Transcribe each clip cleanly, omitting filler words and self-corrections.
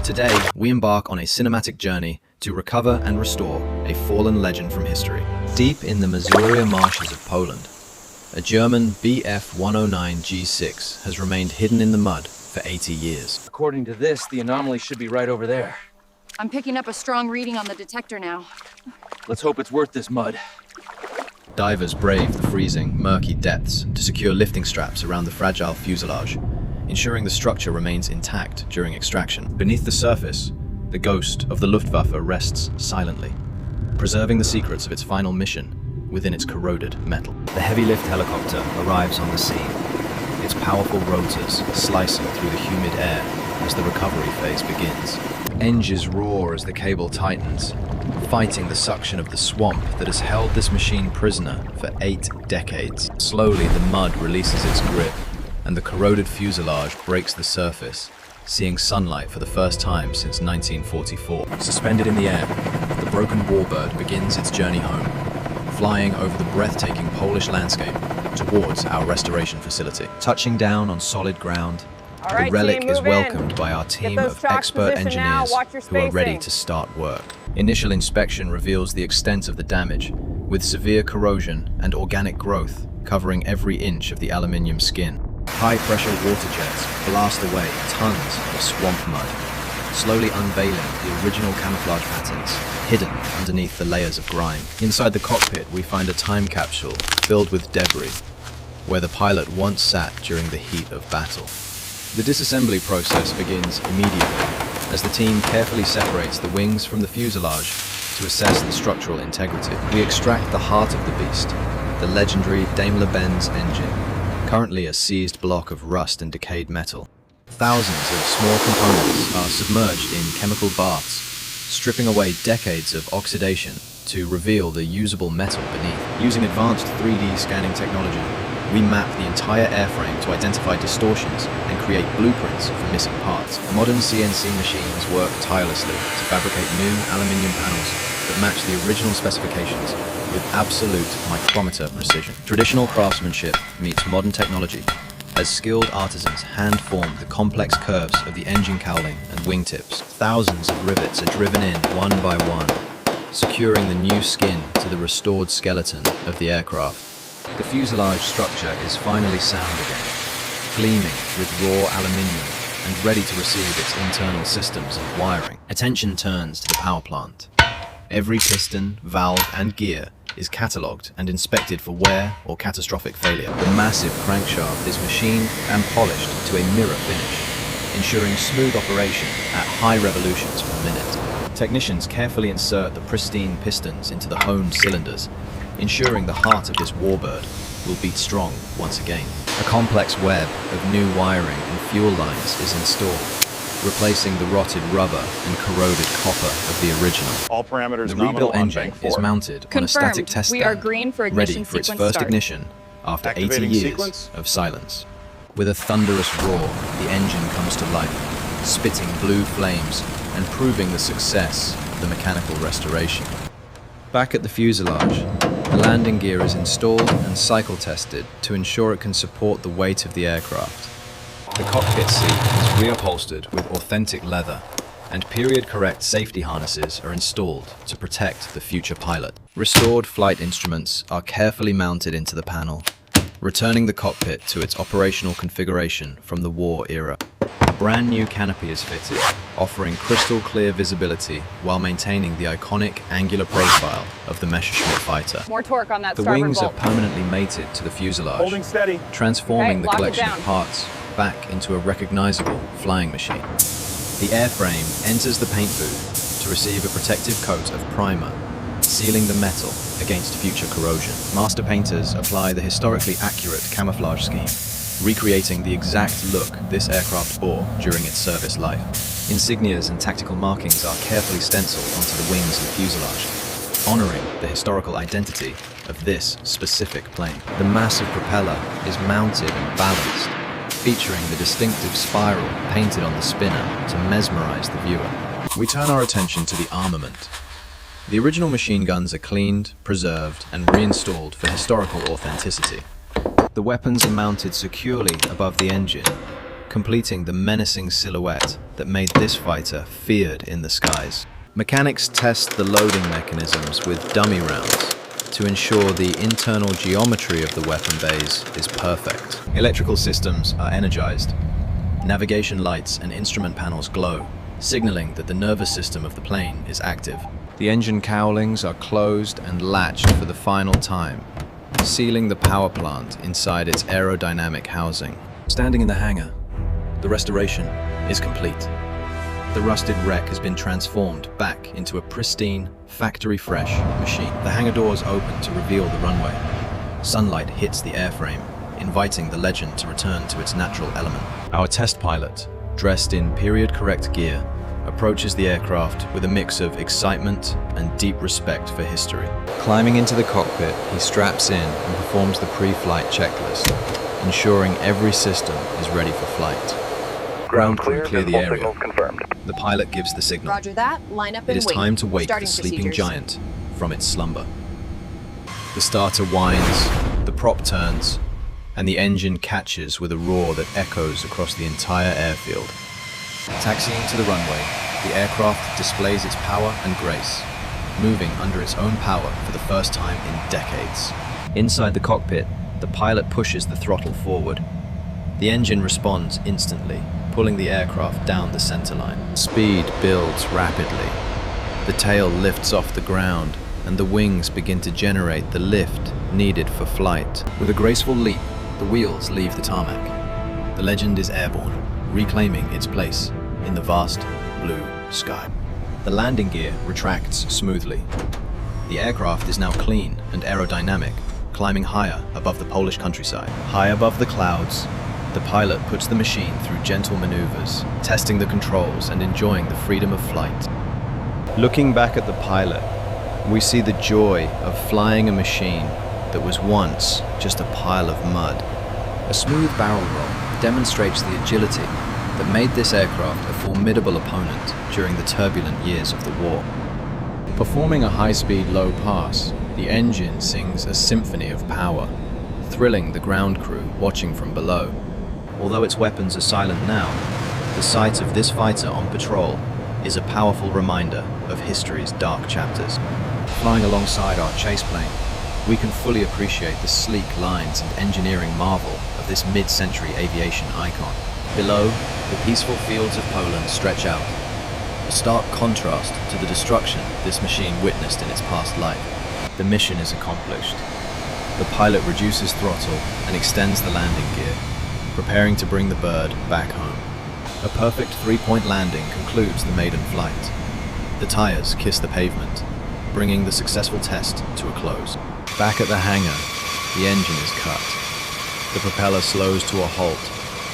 Today, we embark on a cinematic journey to recover and restore a fallen legend from history. Deep in the Messerschmitt marshes of Poland, a German Bf 109 G6 has remained hidden in the mud for 80 years. According to this, the anomaly should be right over there. I'm picking up a strong reading on the detector now. Let's hope it's worth this mud. Divers brave the freezing, murky depths to secure lifting straps around the fragile fuselage, ensuring the structure remains intact during extraction. Beneath the surface, the ghost of the Luftwaffe rests silently, preserving the secrets of its final mission within its corroded metal. The heavy lift helicopter arrives on the scene, its powerful rotors slicing through the humid air as the recovery phase begins. Engines roar as the cable tightens, fighting the suction of the swamp that has held this machine prisoner for 8 decades. Slowly, the mud releases its grip, and the corroded fuselage breaks the surface, seeing sunlight for the first time since 1944. Suspended in the air, the broken warbird begins its journey home, flying over the breathtaking Polish landscape towards our restoration facility. Touching down on solid ground, the relic is welcomed by our team of expert engineers who are ready to start work. Initial inspection reveals the extent of the damage, with severe corrosion and organic growth covering every inch of the aluminium skin. High-pressure water jets blast away tons of swamp mud, slowly unveiling the original camouflage patterns hidden underneath the layers of grime. Inside the cockpit, we find a time capsule filled with debris, where the pilot once sat during the heat of battle. The disassembly process begins immediately, as the team carefully separates the wings from the fuselage to assess the structural integrity. We extract the heart of the beast, the legendary Daimler-Benz engine, currently a seized block of rust and decayed metal. Thousands of small components are submerged in chemical baths, stripping away decades of oxidation to reveal the usable metal beneath. Using advanced 3D scanning technology, we map the entire airframe to identify distortions and create blueprints for missing parts. Modern CNC machines work tirelessly to fabricate new aluminium panels that match the original specifications with absolute micrometer precision. Traditional craftsmanship meets modern technology as skilled artisans hand-form the complex curves of the engine cowling and wingtips. Thousands of rivets are driven in one by one, securing the new skin to the restored skeleton of the aircraft. The fuselage structure is finally sound again, gleaming with raw aluminium and ready to receive its internal systems and wiring. Attention turns to the power plant. Every piston, valve, and gear is catalogued and inspected for wear or catastrophic failure. The massive crankshaft is machined and polished to a mirror finish, ensuring smooth operation at high revolutions per minute. Technicians carefully insert the pristine pistons into the honed cylinders, ensuring the heart of this warbird will beat strong once again. A complex web of new wiring and fuel lines is installed, replacing the rotted rubber and corroded copper of the original. All parameters the nominal rebuilt on engine bank 4. is mounted on a static test We are stand, green for ready ignition for its sequence first start. ignition after 80 Activating years sequence. of silence. With a thunderous roar, the engine comes to life, spitting blue flames and proving the success of the mechanical restoration. Back at the fuselage, the landing gear is installed and cycle tested to ensure it can support the weight of the aircraft. The cockpit seat is reupholstered with authentic leather, and period-correct safety harnesses are installed to protect the future pilot. Restored flight instruments are carefully mounted into the panel, returning the cockpit to its operational configuration from the war era. A brand new canopy is fitted, offering crystal clear visibility while maintaining the iconic angular profile of the Messerschmitt fighter. More torque on that The starboard wings are bolt. permanently mated to the fuselage, Holding steady. transforming Okay, the lock it collection down. of parts back into a recognizable flying machine. The airframe enters the paint booth to receive a protective coat of primer, sealing the metal against future corrosion. Master painters apply the historically accurate camouflage scheme, recreating the exact look this aircraft bore during its service life. Insignias and tactical markings are carefully stenciled onto the wings and fuselage, honoring the historical identity of this specific plane. The massive propeller is mounted and balanced, featuring the distinctive spiral painted on the spinner to mesmerize the viewer. We turn our attention to the armament. The original machine guns are cleaned, preserved, and reinstalled for historical authenticity. The weapons are mounted securely above the engine, completing the menacing silhouette that made this fighter feared in the skies. Mechanics test the loading mechanisms with dummy rounds to ensure the internal geometry of the weapon bays is perfect. Electrical systems are energized. Navigation lights and instrument panels glow, signaling that the nervous system of the plane is active. The engine cowlings are closed and latched for the final time, sealing the power plant inside its aerodynamic housing. Standing in the hangar, the restoration is complete. The rusted wreck has been transformed back into a pristine, factory-fresh machine. The hangar doors open to reveal the runway. Sunlight hits the airframe, inviting the legend to return to its natural element. Our test pilot, dressed in period-correct gear, approaches the aircraft with a mix of excitement and deep respect for history. Climbing into the cockpit, he straps in and performs the pre-flight checklist, ensuring every system is ready for flight. Ground crew clear the area. The pilot gives the signal. Roger that. Line up and It is wait. time to wake the sleeping giant from its slumber. The starter whines, the prop turns, and the engine catches with a roar that echoes across the entire airfield. Taxiing to the runway, the aircraft displays its power and grace, moving under its own power for the first time in decades. Inside the cockpit, the pilot pushes the throttle forward. The engine responds instantly, pulling the aircraft down the center line. Speed builds rapidly. The tail lifts off the ground, and the wings begin to generate the lift needed for flight. With a graceful leap, the wheels leave the tarmac. The legend is airborne, reclaiming its place in the vast blue sky. The landing gear retracts smoothly. The aircraft is now clean and aerodynamic, climbing higher above the Polish countryside. High above the clouds, the pilot puts the machine through gentle maneuvers, testing the controls and enjoying the freedom of flight. Looking back at the pilot, we see the joy of flying a machine that was once just a pile of mud. A smooth barrel roll demonstrates the agility that made this aircraft a formidable opponent during the turbulent years of the war. Performing a high-speed low pass, the engine sings a symphony of power, thrilling the ground crew watching from below. Although its weapons are silent now, the sight of this fighter on patrol is a powerful reminder of history's dark chapters. Flying alongside our chase plane, we can fully appreciate the sleek lines and engineering marvel of this mid-century aviation icon. Below, the peaceful fields of Poland stretch out, a stark contrast to the destruction this machine witnessed in its past life. The mission is accomplished. The pilot reduces throttle and extends the landing gear, preparing to bring the bird back home. A perfect three-point landing concludes the maiden flight. The tires kiss the pavement, bringing the successful test to a close. Back at the hangar, the engine is cut. The propeller slows to a halt,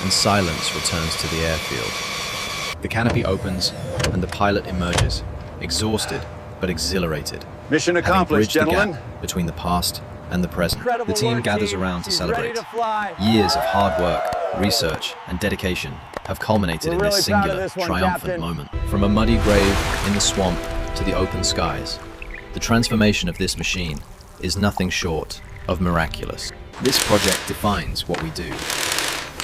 and silence returns to the airfield. The canopy opens, and the pilot emerges, exhausted but exhilarated. Mission accomplished, Having bridged gentlemen. the gap between the past and the present. Incredible The team work, gathers team. around to She's celebrate. ready to fly. Years of hard work, research, and dedication have culminated We're in this really proud of singular, this one, triumphant Captain. moment. From a muddy grave in the swamp to the open skies, the transformation of this machine is nothing short of miraculous. This project defines what we do.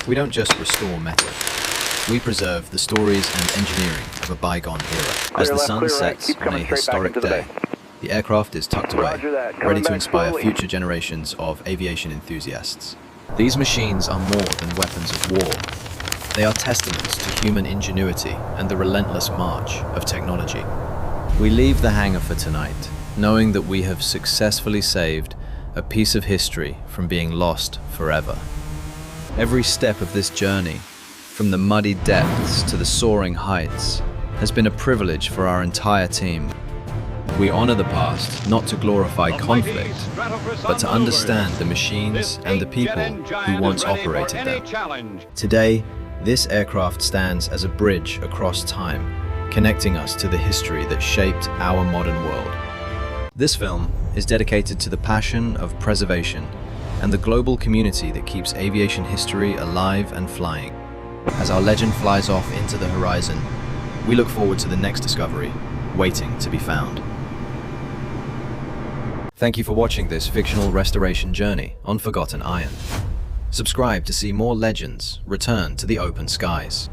We don't just restore metal. We preserve the stories and engineering of a bygone era. As the sun sets on a historic day, the aircraft is tucked away, Roger that. Coming ready to back inspire slowly. future generations of aviation enthusiasts. These machines are more than weapons of war. They are testaments to human ingenuity and the relentless march of technology. We leave the hangar for tonight, knowing that we have successfully saved a piece of history from being lost forever. Every step of this journey, from the muddy depths to the soaring heights, has been a privilege for our entire team. We honor the past not to glorify conflict, but to understand the machines and the people who once operated them. Today, this aircraft stands as a bridge across time, connecting us to the history that shaped our modern world. This film is dedicated to the passion of preservation and the global community that keeps aviation history alive and flying. As our legend flies off into the horizon, we look forward to the next discovery, waiting to be found. Thank you for watching this fictional restoration journey on Forgotten Iron. Subscribe to see more legends return to the open skies.